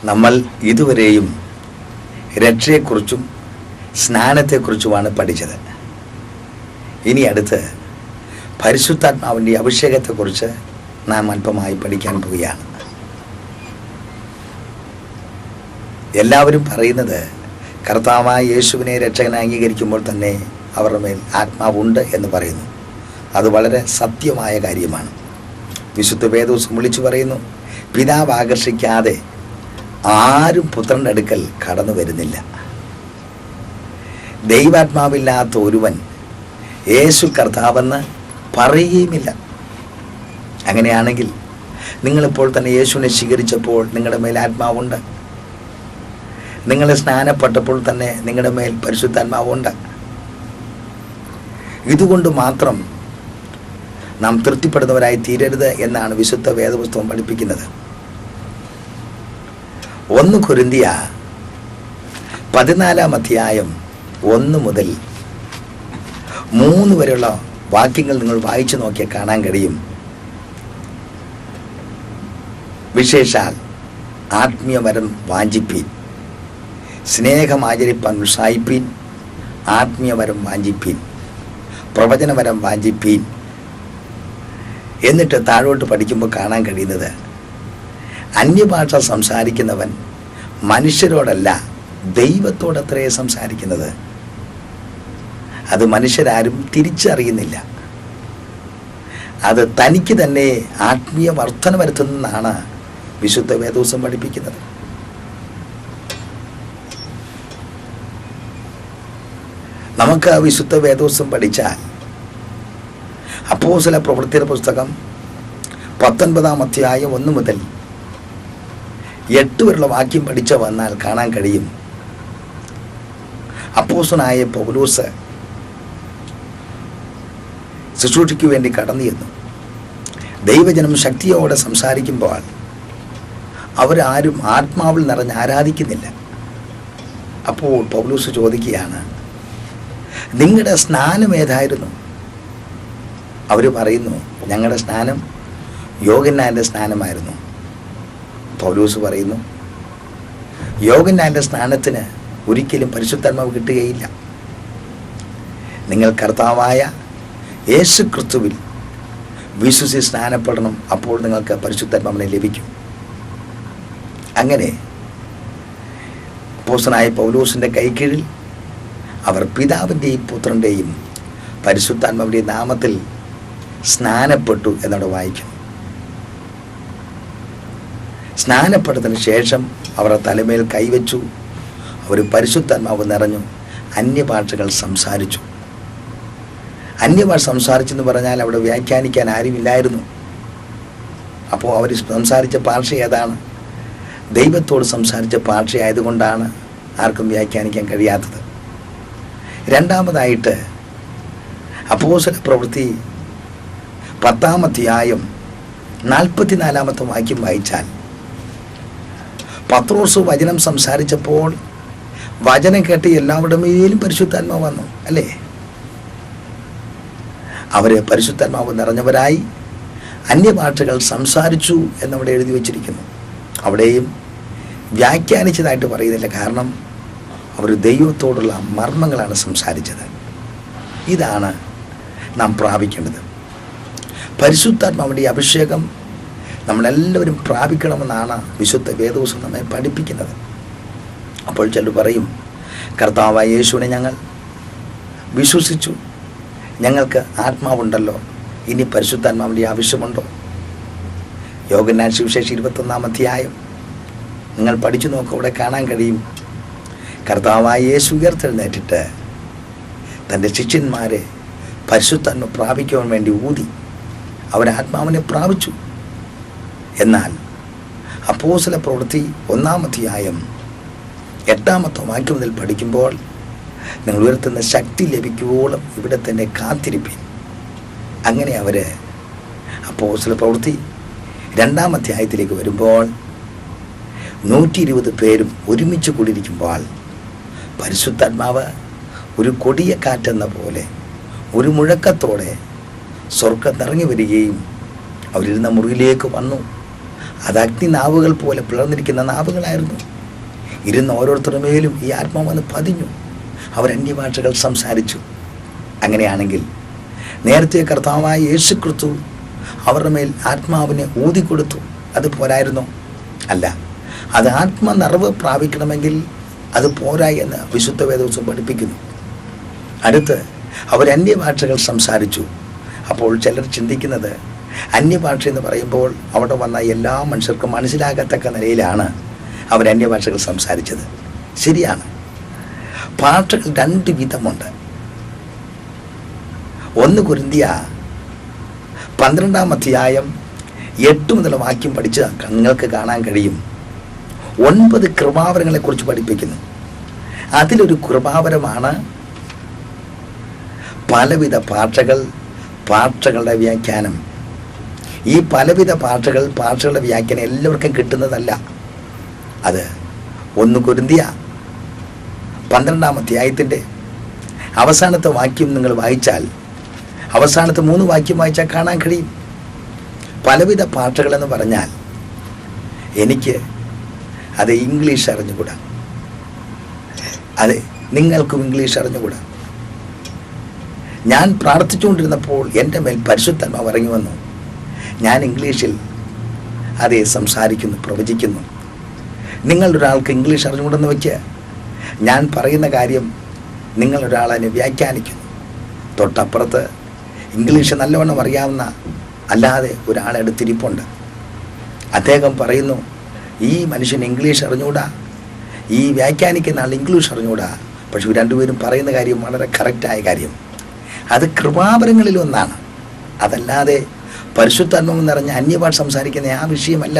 നമ്മൾ ഇതുവരെയും രക്ഷയെക്കുറിച്ചും സ്നാനത്തെക്കുറിച്ചുമാണ് പഠിച്ചത്. ഇനി അടുത്ത് പരിശുദ്ധാത്മാവിൻ്റെ അഭിഷേകത്തെക്കുറിച്ച് നാം അല്പമായി പഠിക്കാൻ പോവുകയാണ്. എല്ലാവരും പറയുന്നത് കർത്താവായ യേശുവിനെ രക്ഷകനായി അംഗീകരിക്കുമ്പോൾ തന്നെ അവരുടെ മേൽ ആത്മാവുണ്ട് എന്ന് പറയുന്നു. അത് വളരെ സത്യമായ കാര്യമാണ്. വിശുദ്ധ വേദോസം വിളിച്ചു പറയുന്നു, പിതാവ് ആകർഷിക്കാതെ ആരും പുത്രൻ്റെ അടുക്കൽ കടന്നു വരുന്നില്ല. ദൈവാത്മാവില്ലാത്ത ഒരുവൻ യേശു കർത്താവെന്ന് പറയുകയുമില്ല. അങ്ങനെയാണെങ്കിൽ നിങ്ങളിപ്പോൾ തന്നെ യേശുവിനെ സ്വീകരിച്ചപ്പോൾ നിങ്ങളുടെ മേൽ ആത്മാവുണ്ട്. നിങ്ങൾ സ്നാനപ്പെട്ടപ്പോൾ തന്നെ നിങ്ങളുടെ മേൽ പരിശുദ്ധാത്മാവുണ്ട്. ഇതുകൊണ്ട് മാത്രം നാം തൃപ്തിപ്പെടുന്നവരായി തീരരുത് എന്നാണ് വിശുദ്ധ വേദപുസ്തകം പഠിപ്പിക്കുന്നത്. 1 കൊരിന്ത്യർ 14 അധ്യായം 1 മുതൽ 3 വരെയുള്ള വാക്യങ്ങൾ നിങ്ങൾ വായിച്ചു നോക്കിയാൽ കാണാൻ കഴിയും. വിശേഷാൽ ആത്മീയവരം വാഞ്ചിപ്പീൻ, സ്നേഹം ആചരിപ്പാൻ ഉത്സാഹിപ്പീൻ, ആത്മീയവരം വാഞ്ചിപ്പീൻ, പ്രവചനവരം വാഞ്ചിപ്പീൻ. എന്നിട്ട് താഴോട്ട് പഠിക്കുമ്പോൾ കാണാൻ കഴിയുന്നത്, അന്യഭാഷ സംസാരിക്കുന്നവൻ മനുഷ്യരോടല്ല ദൈവത്തോടത്രേ സംസാരിക്കുന്നത്. അത് മനുഷ്യരാരും തിരിച്ചറിയുന്നില്ല. അത് തനിക്ക് തന്നെ ആത്മീയ വർധന വരുത്തുന്നതാണ് വിശുദ്ധ വേദോസം പഠിപ്പിക്കുന്നത്. നമുക്ക് വിശുദ്ധ വേദോസം പഠിച്ചാൽ അപ്പോസ്തല പ്രവൃത്തിയുടെ പുസ്തകം 19 അധ്യായം 1 മുതൽ 8 വരെയുള്ള വാക്യം പഠിച്ചു വന്നാൽ കാണാൻ കഴിയും, അപ്പോസ്തലനായ പൗലോസ് ശുശ്രൂഷയ്ക്ക് വേണ്ടി കടന്നു ചെന്നു. ദൈവജനം ശക്തിയോടെ സംസാരിക്കുമ്പോൾ അവരാരും ആത്മാവിൽ നിറഞ്ഞ് ആരാധിക്കുന്നില്ല. അപ്പോൾ പൗലോസ് ചോദിക്കുകയാണ്, നിങ്ങളുടെ സ്നാനം ഏതായിരുന്നു? അവർ പറയുന്നു, ഞങ്ങളുടെ സ്നാനം യോഹന്നാൻ്റെ സ്നാനമായിരുന്നു. പൗലോസ് പറയുന്നു, യോഹന്നാൻ്റെ സ്നാനത്തിന് ഒരിക്കലും പരിശുദ്ധാത്മാവ് കിട്ടുകയില്ല. നിങ്ങൾ കർത്താവായ യേശു ക്രിസ്തുവിൽ വിശ്വസിച്ച് സ്നാനപ്പെടണം, അപ്പോൾ നിങ്ങൾക്ക് പരിശുദ്ധാത്മാവിനെ ലഭിക്കും. അങ്ങനെ അപ്പോസ്തലനായ പൗലോസിൻ്റെ കൈക്കീഴിൽ അവർ പിതാവിൻ്റെയും പുത്രൻ്റെയും പരിശുദ്ധാത്മാവിൻ്റെ നാമത്തിൽ സ്നാനപ്പെട്ടു എന്നവിടെ വായിക്കുന്നു. സ്നാനപ്പെട്ടതിന് ശേഷം അവരുടെ തലമേൽ കൈവച്ചു. അവർ പരിശുദ്ധാത്മാവ് നിറഞ്ഞു അന്യഭാഷകൾ സംസാരിച്ചു. അന്യഭാഷ സംസാരിച്ചെന്ന് പറഞ്ഞാൽ അവിടെ വ്യാഖ്യാനിക്കാൻ ആരുമില്ലായിരുന്നു. അപ്പോൾ അവർ സംസാരിച്ച ഭാഷ ഏതാണ്? ദൈവത്തോട് സംസാരിച്ച ഭാഷയായതുകൊണ്ടാണ് ആർക്കും വ്യാഖ്യാനിക്കാൻ കഴിയാത്തത്. രണ്ടാമതായിട്ട് അപ്പോസ്തല പ്രവൃത്തി 10 അധ്യായം 44 വാക്യം വായിച്ചാൽ, പത്രോസ് വചനം സംസാരിച്ചപ്പോൾ വചനം കേട്ട് എല്ലാവരുടെ മേലും പരിശുദ്ധാത്മാവ് വന്നു, അല്ലേ? അവർ പരിശുദ്ധാത്മാവ് നിറഞ്ഞവരായി അന്യഭാഷകൾ സംസാരിച്ചു എന്നവിടെ എഴുതി വച്ചിരിക്കുന്നു. അവിടെയും വ്യാഖ്യാനിച്ചതായിട്ട് പറയുന്നില്ല, കാരണം അവർ ദൈവത്തോടുള്ള മർമ്മങ്ങളാണ് സംസാരിച്ചത്. ഇതാണ് നാം പ്രാപിക്കേണ്ടത്. പരിശുദ്ധാത്മാവിൻ്റെ അഭിഷേകം നമ്മളെല്ലാവരും പ്രാപിക്കണമെന്നാണ് വിശുദ്ധ വേദോസം നമ്മെ പഠിപ്പിക്കുന്നത്. അപ്പോൾ ചിലർ പറയും, കർത്താവായ യേശുവിനെ ഞങ്ങൾ വിശ്വസിച്ചു, ഞങ്ങൾക്ക് ആത്മാവുണ്ടല്ലോ, ഇനി പരിശുദ്ധാത്മാവിൻ്റെ ആവശ്യമുണ്ടോ? യോഹന്നാൻ സുവിശേഷം 21 അധ്യായം നിങ്ങൾ പഠിച്ചു നോക്കുക, അവിടെ കാണാൻ കഴിയും, കർത്താവായ യേശു ഉയർത്തെഴുന്നേറ്റിട്ട് തൻ്റെ ശിഷ്യന്മാരെ പരിശുദ്ധാത്മ പ്രാപിക്കുവാൻ വേണ്ടി ഊതി അവരാത്മാവിനെ പ്രാപിച്ചു. എന്നാൽ അപ്പോസ്തല പ്രവൃത്തി 1 അധ്യായം 8 വാക്യം മുതൽ പഠിക്കുമ്പോൾ, നിങ്ങൾ ഉയർത്തുന്ന ശക്തി ലഭിക്കുവോളം ഇവിടെ തന്നെ കാത്തിരിപ്പിൻ. അങ്ങനെ അവർ അപ്പോസ്തല പ്രവൃത്തി 2 അധ്യായത്തിലേക്ക് വരുമ്പോൾ 120 പേരും ഒരുമിച്ച് കൂടിയിരിക്കുമ്പോൾ പരിശുദ്ധാത്മാവ് ഒരു കൊടിയ കാറ്റെന്ന പോലെ ഒരു മുഴക്കത്തോടെ സ്വർഗ്ഗം നിറങ്ങി വരികയും അവരിരുന്ന മുറിയിലേക്ക് വന്നു. അത് അഗ്നി നാവുകൾ പോലെ പിളർന്നിരിക്കുന്ന നാവുകളായിരുന്നു. ഇരുന്ന് ഓരോരുത്തരുടെ മേലും ഈ ആത്മാവ് വന്ന് പതിഞ്ഞു. അവർ അന്യഭാഷകൾ സംസാരിച്ചു. അങ്ങനെയാണെങ്കിൽ നേരത്തെ കർത്താവായ യേശു ക്രിസ്തു അവരുടെ മേൽ ആത്മാവിനെ ഊതിക്കൊടുത്തു, അത് പോരായിരുന്നോ? അല്ല, അത് ആത്മനിറവ് പ്രാപിക്കണമെങ്കിൽ അത് പോരാ എന്ന് വിശുദ്ധ വേദപുസ്തകം പഠിപ്പിക്കുന്നു. അടുത്ത് അവർ അന്യഭാഷകൾ സംസാരിച്ചു. അപ്പോൾ ചിലർ ചിന്തിക്കുന്നത് അന്യഭാഷ എന്ന് പറയുമ്പോൾ അവിടെ വന്ന എല്ലാ മനുഷ്യർക്കും മനസ്സിലാകത്തക്ക നിലയിലാണ് അവർ അന്യഭാഷകൾ സംസാരിച്ചത്. ശരിയാണ്, ഭാഷകൾ 2 വിധമുണ്ട്. 1 കൊരിന്ത്യർ 12-ാം അധ്യായം 8 മുതൽ വാക്യം പഠിച്ച് നിങ്ങൾക്ക് കാണാൻ കഴിയും. 9 കൃപാവരങ്ങളെക്കുറിച്ച് പഠിപ്പിക്കുന്നു. അതിലൊരു കൃപാവരമാണ് പലവിധ ഭാഷകളുടെ വ്യാഖ്യാനം. ഈ പലവിധ ഭാഷകളുടെ വ്യാഖ്യാനം എല്ലാവർക്കും കിട്ടുന്നതല്ല. അത് 1 കൊരിന്ത്യർ 12-ാം അധ്യായത്തിൻ്റെ അവസാനത്തെ വാക്യം നിങ്ങൾ വായിച്ചാൽ, അവസാനത്തെ 3 വാക്യം വായിച്ചാൽ കാണാൻ കഴിയും. പലവിധ ഭാഷകളെന്ന് പറഞ്ഞാൽ എനിക്ക് അത് ഇംഗ്ലീഷ് അറിഞ്ഞുകൂടാ, അതെ നിങ്ങൾക്കും ഇംഗ്ലീഷ് അറിഞ്ഞുകൂടാ. ഞാൻ പ്രാർത്ഥിച്ചുകൊണ്ടിരുന്നപ്പോൾ എൻ്റെ മേൽ പരിശുദ്ധാത്മാവ് ഇറങ്ങി വന്നു. ഞാൻ ഇംഗ്ലീഷിൽ അതേ സംസാരിക്കുന്നു, പ്രവചിക്കുന്നു. നിങ്ങളൊരാൾക്ക് ഇംഗ്ലീഷ് അറിഞ്ഞുകൂടെന്ന് വയ്ക്കുക, ഞാൻ പറയുന്ന കാര്യം നിങ്ങളൊരാളതിനെ വ്യാഖ്യാനിക്കുന്നു. തൊട്ടപ്പുറത്ത് ഇംഗ്ലീഷ് നല്ലവണ്ണം അറിയാവുന്ന അല്ലാതെ ഒരാളെടുത്തിരിപ്പുണ്ട്. അദ്ദേഹം പറയുന്നു, ഈ മനുഷ്യൻ ഇംഗ്ലീഷ് അറിഞ്ഞുകൂടാ, ഈ വ്യാഖ്യാനിക്കുന്ന ആൾ ഇംഗ്ലീഷ് അറിഞ്ഞുകൂടാ. പക്ഷെ രണ്ടുപേരും പറയുന്ന കാര്യം വളരെ കറക്റ്റായ കാര്യം. അത് കൃപാവരങ്ങളിൽ ഒന്നാണ്. അതല്ലാതെ പരിശുദ്ധാത്മാവ് നിറഞ്ഞ അന്യഭാഷ സംസാരിക്കുന്ന ആ വിഷയമല്ല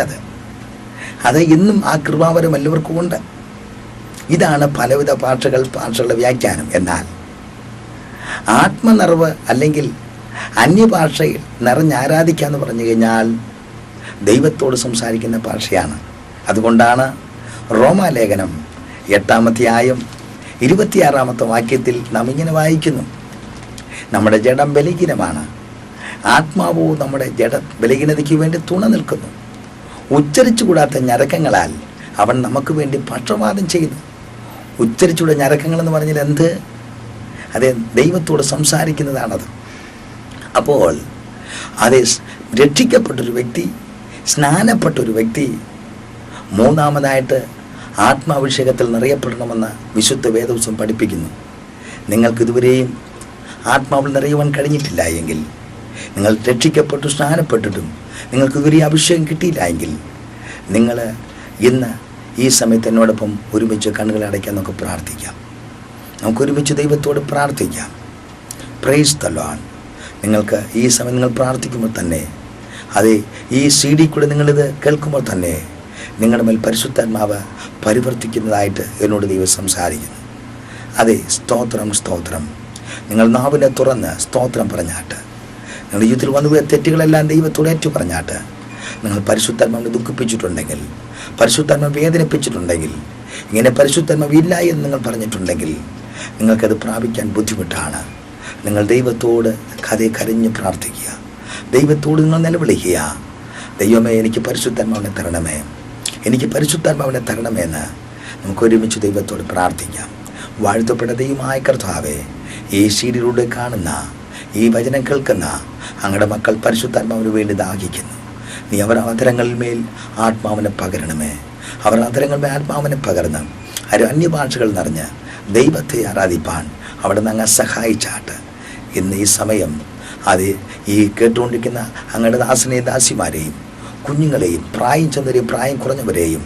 അത് ഇന്നും ആ കൃപാവരം എല്ലാവർക്കും ഉണ്ട്. ഇതാണ് പലവിധ ഭാഷകളുടെ വ്യാഖ്യാനം. എന്നാൽ ആത്മനിറവ് അല്ലെങ്കിൽ അന്യഭാഷയിൽ നിറഞ്ഞാരാധിക്കുക എന്ന് പറഞ്ഞു കഴിഞ്ഞാൽ ദൈവത്തോട് സംസാരിക്കുന്ന ഭാഷയാണ്. അതുകൊണ്ടാണ് റോമാലേഖനം 8-ാം അധ്യായം 26-ാമത്തെ വാക്യത്തിൽ നാം ഇങ്ങനെ വായിക്കുന്നു, നമ്മുടെ ജഡം ബലഹീനമാണ്, ആത്മാവോ നമ്മുടെ ജഡ ബലഹീനതയ്ക്ക് വേണ്ടി തുണ നിൽക്കുന്നു. ഉച്ചരിച്ചുകൂടാത്ത ഞരക്കങ്ങളാൽ അവൻ നമുക്ക് വേണ്ടി പക്ഷപാതം ചെയ്യുന്നു. ഉച്ചരിച്ചുകൂടാ ഞരക്കങ്ങളെന്ന് പറഞ്ഞാൽ എന്ത്? അതെ, ദൈവത്തോട് സംസാരിക്കുന്നതാണത്. അപ്പോൾ അതേ, രക്ഷിക്കപ്പെട്ടൊരു വ്യക്തി, സ്നാനപ്പെട്ടൊരു വ്യക്തി മൂന്നാമതായിട്ട് ആത്മാഭിഷേകത്തിൽ നിറയപ്പെടണമെന്ന് വിശുദ്ധ വേദപുസ്തകം പഠിപ്പിക്കുന്നു. നിങ്ങൾക്കിതുവരെയും ആത്മാവിൽ നിറയുവാൻ കഴിഞ്ഞിട്ടില്ല എങ്കിൽ, നിങ്ങൾ രക്ഷിക്കപ്പെട്ടു സ്നാനപ്പെട്ടിട്ടും നിങ്ങൾക്കിതുവരെ അഭിഷേകം കിട്ടിയില്ല എങ്കിൽ, നിങ്ങൾ ഇന്ന് ഈ സമയത്ത് എന്നോടൊപ്പം ഒരുമിച്ച് കണ്ണുകൾ അടയ്ക്കാൻ നമുക്ക് പ്രാർത്ഥിക്കാം. നമുക്കൊരുമിച്ച് ദൈവത്തോട് പ്രാർത്ഥിക്കാം. Praise the Lord. നിങ്ങൾക്ക് ഈ സമയം നിങ്ങൾ പ്രാർത്ഥിക്കുമ്പോൾ തന്നെ, അതെ, ഈ CD കൂടെ നിങ്ങളിത് കേൾക്കുമ്പോൾ തന്നെ നിങ്ങളുടെ മേൽ പരിശുദ്ധാത്മാവ് പരിവർത്തിക്കുന്നതായിട്ട് എന്നോട് ദൈവം സംസാരിക്കുന്നു. അതെ, സ്തോത്രം സ്തോത്രം. നിങ്ങൾ നാവിനെ തുറന്ന് സ്തോത്രം പറഞ്ഞാട്ട്, നിങ്ങളുടെ ജീവിതത്തിൽ വന്നുപോയ തെറ്റുകളെല്ലാം ദൈവത്തോട് ഏറ്റു പറഞ്ഞാട്ട്, നിങ്ങൾ പരിശുദ്ധാത്മാവിനെ ദുഃഖിപ്പിച്ചിട്ടുണ്ടെങ്കിൽ, പരിശുദ്ധാത്മാവ് വേദനിപ്പിച്ചിട്ടുണ്ടെങ്കിൽ, ഇങ്ങനെ പരിശുദ്ധാത്മാവ് ഇല്ല എന്ന് നിങ്ങൾ പറഞ്ഞിട്ടുണ്ടെങ്കിൽ, നിങ്ങൾക്കത് പ്രാപിക്കാൻ ബുദ്ധിമുട്ടാണ്. നിങ്ങൾ ദൈവത്തോട് കരഞ്ഞ് പ്രാർത്ഥിക്കുക. ദൈവത്തോട് നിങ്ങൾ നിലവിളിക്കുക. ദൈവമേ, എനിക്ക് പരിശുദ്ധാത്മാവിനെ തരണമേ, എനിക്ക് പരിശുദ്ധാത്മാവിനെ തരണമേ എന്ന് നമുക്ക് ഒരുമിച്ച് ദൈവത്തോട് പ്രാർത്ഥിക്കാം. വാഴ്ത്തപ്പെട്ട ദൈവമായ കർത്താവേ, ഈ CD-യിലൂടെ കാണുന്ന, ഈ വചനം കേൾക്കുന്ന അങ്ങയുടെ മക്കൾ പരിശുദ്ധാത്മാവിന് വേണ്ടി ദാഹിക്കുന്നു. നീ അവർ അധരങ്ങളിൽ മേൽ ആത്മാവിനെ പകരണമേ. അവർ അധരങ്ങളിൽ മേൽ ആത്മാവിനെ പകർന്ന് അന്യഭാഷകൾ നിറഞ്ഞ് ദൈവത്തെ ആരാധിപ്പാൻ അവിടെ നിന്ന് അങ്ങ് സഹായിച്ചാട്ട്. ഇന്ന് ഈ സമയം അത് ഈ കേട്ടുകൊണ്ടിരിക്കുന്ന അങ്ങയുടെ ദാസനെയും ദാസിമാരെയും കുഞ്ഞുങ്ങളെയും പ്രായം ചെന്നവരെയും പ്രായം കുറഞ്ഞവരെയും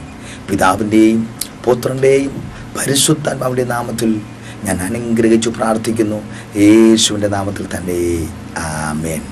പിതാവിൻ്റെയും പുത്രൻ്റെയും പരിശുദ്ധാത്മാവിൻ്റെ നാമത്തിൽ ഞാൻ അനുഗ്രഹിച്ചു പ്രാർത്ഥിക്കുന്നു. യേശുവിൻ്റെ നാമത്തിൽ തന്നെ. ആമേൻ.